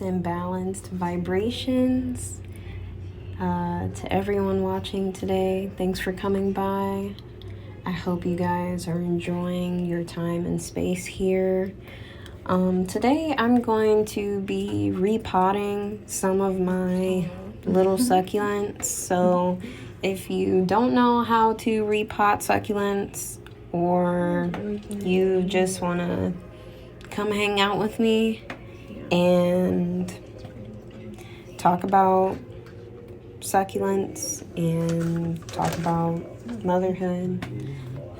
and balanced vibrations. To everyone watching today, thanks for coming by. I hope you guys are enjoying your time and space here. Today I'm going to be repotting some of my little succulents. So if you don't know how to repot succulents, or you just want to come hang out with me and talk about succulents and talk about motherhood,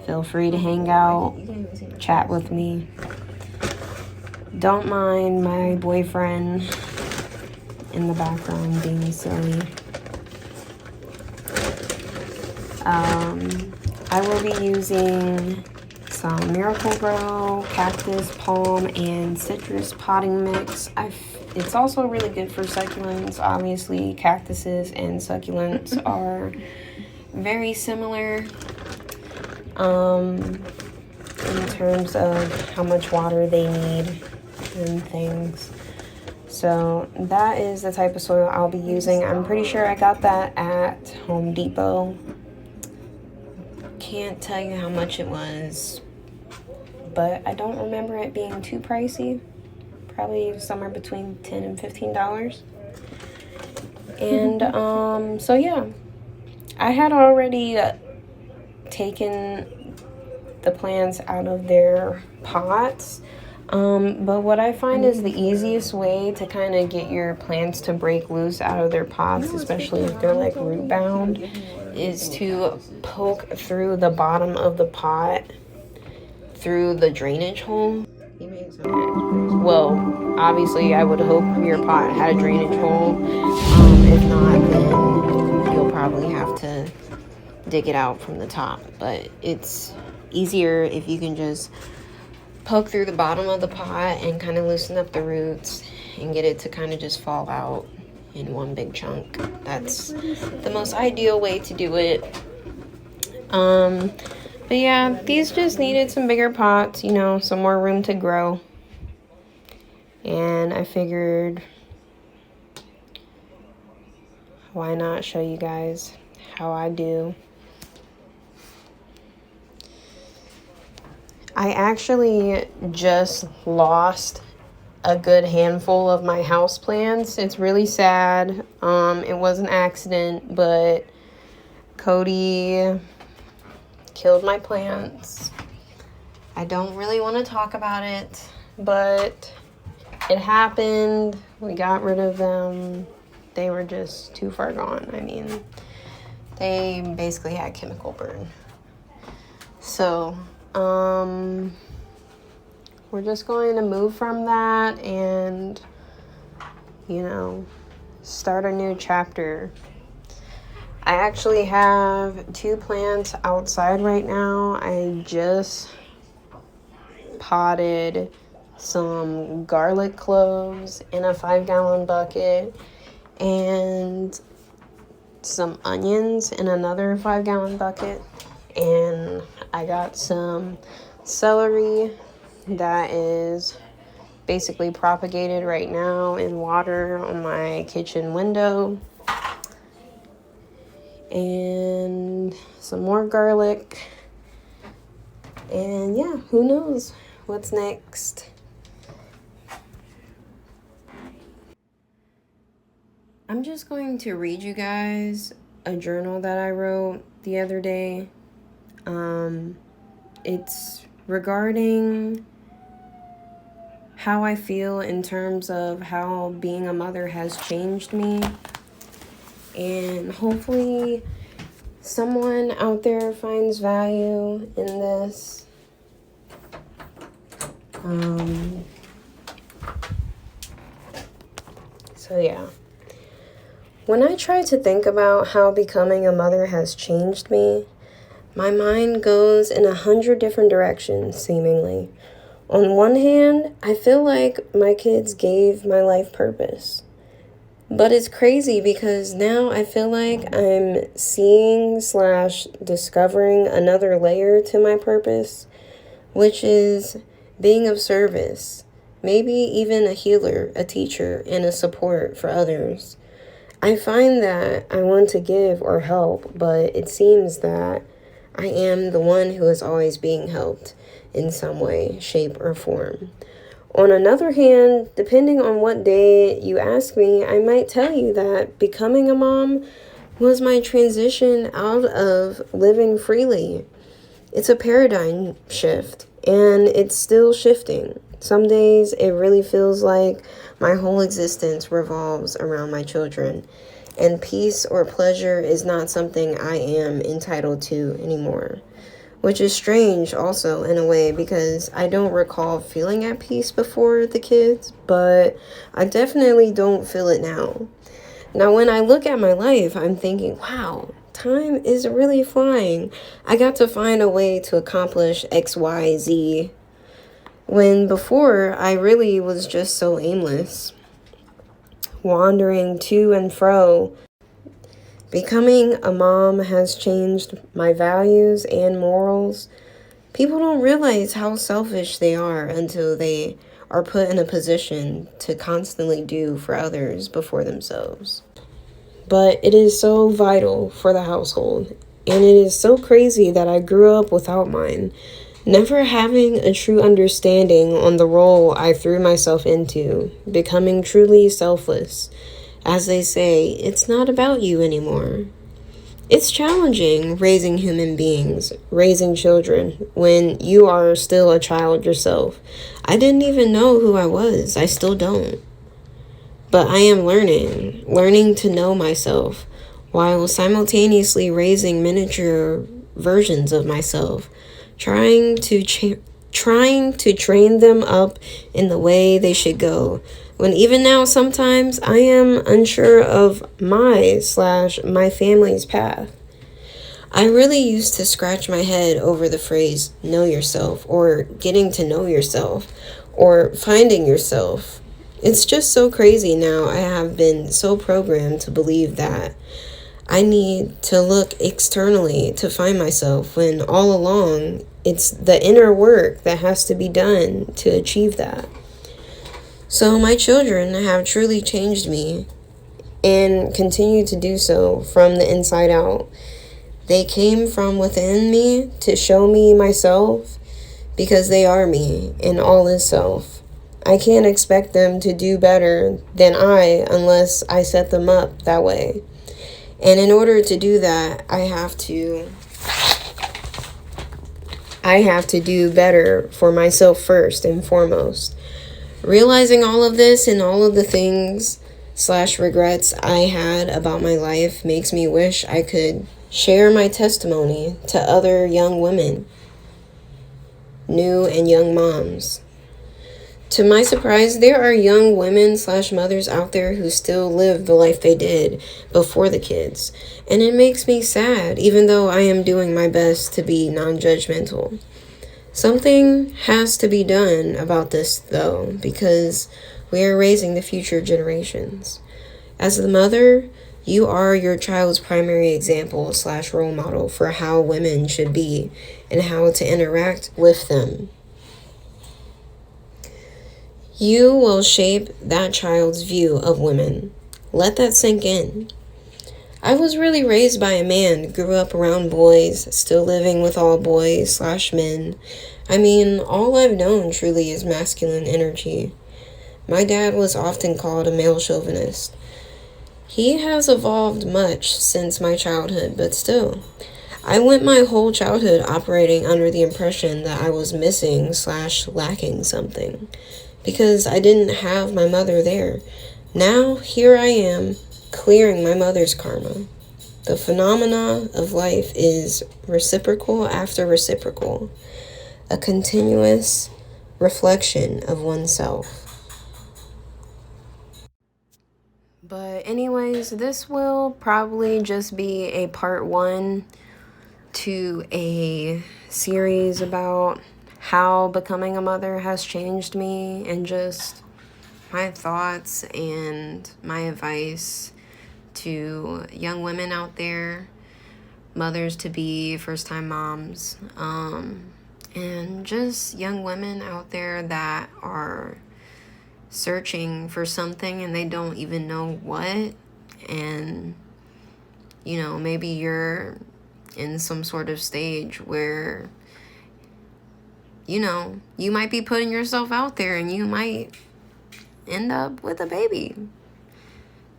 feel free to hang out, chat with me. Don't mind my boyfriend in the background being silly. I will be using some Miracle-Gro, cactus, palm, and citrus potting mix. It's also really good for succulents. Obviously, cactuses and succulents are very similar in terms of how much water they need and things. So that is the type of soil I'll be using. I'm pretty sure I got that at Home Depot. Can't tell you how much it was, but I don't remember it being too pricey. Probably somewhere between $10 and $15. And so yeah, I had already taken the plants out of their pots, but what I find is the easiest way to kind of get your plants to break loose out of their pots, especially if they're like root bound, is to poke through the bottom of the pot through the drainage hole. Well, obviously I would hope your pot had a drainage hole. If not, then you'll probably have to dig it out from the top. But it's easier if you can just poke through the bottom of the pot and kind of loosen up the roots and get it to kind of just fall out in one big chunk. That's the most ideal way to do it. But yeah, these just needed some bigger pots, you know, some more room to grow. And I figured, why not show you guys how I do. I actually just lost a good handful of my houseplants. It's really sad. It was an accident, but Cody killed my plants. I don't really want to talk about it, but it happened. We got rid of them. They were just too far gone. I mean, they basically had chemical burn. So, we're just going to move from that and, you know, start a new chapter. I actually have 2 plants outside right now. I just potted some garlic cloves in a 5-gallon bucket and some onions in another 5-gallon bucket. And I got some celery that is basically propagated right now in water on my kitchen window. And some more garlic. And yeah, who knows what's next. I'm just going to read you guys a journal that I wrote the other day. It's regarding how I feel in terms of how being a mother has changed me. And hopefully someone out there finds value in this. So yeah. When I try to think about how becoming a mother has changed me, my mind goes in 100 different directions, seemingly. On one hand, I feel like my kids gave my life purpose. But it's crazy because now I feel like I'm seeing/discovering another layer to my purpose, which is being of service maybe even a healer, a teacher, and a support for others. I find that I want to give or help, but it seems that I am the one who is always being helped in some way, shape, or form. On another hand, depending on what day you ask me, I might tell you that becoming a mom was my transition out of living freely. It's a paradigm shift, and it's still shifting. Some days it really feels like my whole existence revolves around my children, and peace or pleasure is not something I am entitled to anymore. Which is strange also in a way, because I don't recall feeling at peace before the kids, but I definitely don't feel it now. Now, when I look at my life, I'm thinking, wow, time is really flying. I got to find a way to accomplish X, Y, Z, when before I really was just so aimless, wandering to and fro. Becoming a mom has changed my values and morals. People don't realize how selfish they are until they are put in a position to constantly do for others before themselves. But it is so vital for the household, and it is so crazy that I grew up without mine, never having a true understanding on the role I threw myself into, becoming truly selfless. As they say, it's not about you anymore. It's challenging raising human beings, raising children, when you are still a child yourself. I didn't even know who I was. I still don't. But I am learning to know myself, while simultaneously raising miniature versions of myself, trying to train them up in the way they should go. When even now, sometimes I am unsure of my family's path. I really used to scratch my head over the phrase know yourself, or getting to know yourself, or finding yourself. It's just so crazy now. I have been so programmed to believe that I need to look externally to find myself, when all along it's the inner work that has to be done to achieve that. So my children have truly changed me and continue to do so from the inside out. They came from within me to show me myself, because they are me and all is self. I can't expect them to do better than I unless I set them up that way. And in order to do that, I have to do better for myself first and foremost. Realizing all of this and all of the things / regrets I had about my life makes me wish I could share my testimony to other young women, new and young moms. To my surprise, there are young women / mothers out there who still live the life they did before the kids. And it makes me sad, even though I am doing my best to be non-judgmental. Something has to be done about this, though, because we are raising the future generations. As the mother, you are your child's primary example / role model for how women should be and how to interact with them. You will shape that child's view of women. Let that sink in. I was really raised by a man, grew up around boys, still living with all boys / men. I mean, all I've known truly is masculine energy. My dad was often called a male chauvinist. He has evolved much since my childhood, but still, I went my whole childhood operating under the impression that I was missing / lacking something, because I didn't have my mother there. Now, here I am, clearing my mother's karma. The phenomena of life is reciprocal after reciprocal, a continuous reflection of oneself. But anyways, this will probably just be a part 1 to a series about how becoming a mother has changed me, and just my thoughts and my advice to young women out there, mothers to be, first-time moms, and just young women out there that are searching for something and they don't even know what. And, you know, maybe you're in some sort of stage where, you know, you might be putting yourself out there and you might end up with a baby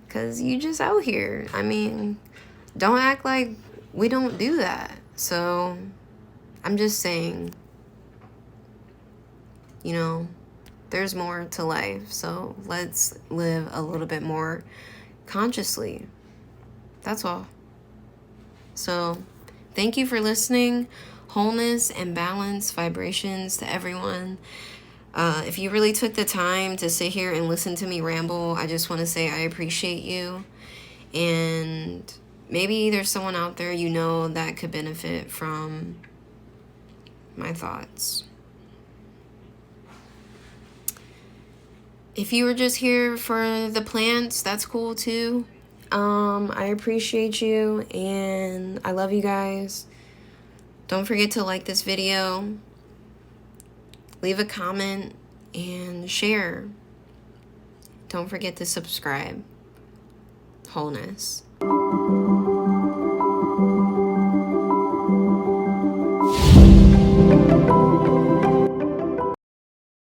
because you just out here. I mean, don't act like we don't do that. So I'm just saying, you know, there's more to life. So let's live a little bit more consciously. That's all. So thank you for listening. Wholeness and balance vibrations to everyone. If you really took the time to sit here and listen to me ramble, I just want to say I appreciate you. And maybe there's someone out there you know that could benefit from my thoughts. If you were just here for the plants, that's cool too. I appreciate you and I love you guys. Don't forget to like this video, leave a comment, and share. Don't forget to subscribe. Wholeness.